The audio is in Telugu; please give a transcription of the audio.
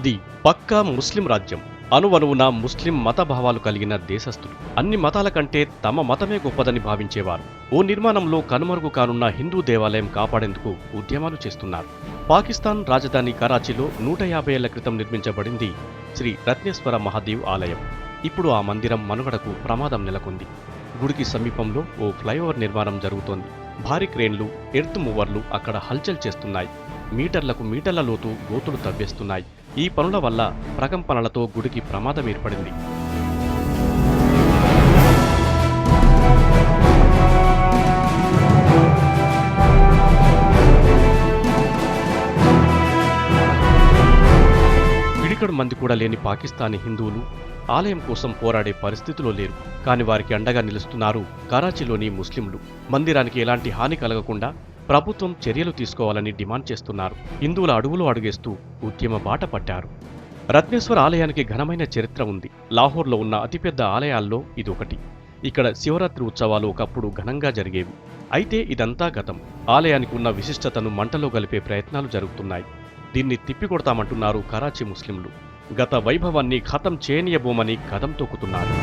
అది పక్కా ముస్లిం రాజ్యం. అణువణువున ముస్లిం మత భావాలు కలిగిన దేశస్థులు. అన్ని మతాల కంటే తమ మతమే గొప్పదని భావించేవారు. ఓ నిర్మాణంలో కనుమరుగు కానున్న హిందూ దేవాలయం కాపాడేందుకు ఉద్యమాలు చేస్తున్నారు. పాకిస్తాన్ రాజధాని కరాచీలో 150 ఏళ్ల క్రితం నిర్మించబడింది శ్రీ రత్నేశ్వర మహాదేవ్ ఆలయం. ఇప్పుడు ఆ మందిరం మనుగడకు ప్రమాదం నెలకొంది. గుడికి సమీపంలో ఓ ఫ్లైఓవర్ నిర్మాణం జరుగుతోంది. భారీ క్రేన్లు, ఎర్త్ మూవర్లు అక్కడ హల్చల్ చేస్తున్నాయి. మీటర్లకు మీటర్ల లోతు గోతులు తవ్వేస్తున్నాయి. ఈ పనుల వల్ల ప్రకంపనలతో గుడికి ప్రమాదం ఏర్పడింది. పిడికడు మంది కూడా లేని పాకిస్తానీ హిందువులు ఆలయం కోసం పోరాడే పరిస్థితిలో లేరు. కాని వారికి అండగా నిలుస్తున్నారు కరాచీలోని ముస్లింలు. మందిరానికి ఎలాంటి హాని కలగకుండా ప్రభుత్వం చర్యలు తీసుకోవాలని డిమాండ్ చేస్తున్నారు. హిందువుల అడుగులో అడుగేస్తూ ఉద్యమ బాట పట్టారు. రత్నేశ్వర ఆలయానికి ఘనమైన చరిత్ర ఉంది. లాహోర్లో ఉన్న అతిపెద్ద ఆలయాల్లో ఇదొకటి. ఇక్కడ శివరాత్రి ఉత్సవాలు ఒకప్పుడు ఘనంగా జరిగేవి. అయితే ఇదంతా గతం. ఆలయానికి ఉన్న విశిష్టతను మంటలో గలిపే ప్రయత్నాలు జరుగుతున్నాయి. దీన్ని తిప్పికొడతామంటున్నారు కరాచీ ముస్లింలు. గత వైభవాన్ని ఖతం చేయనీయబోమని కదం తొక్కుతున్నారు.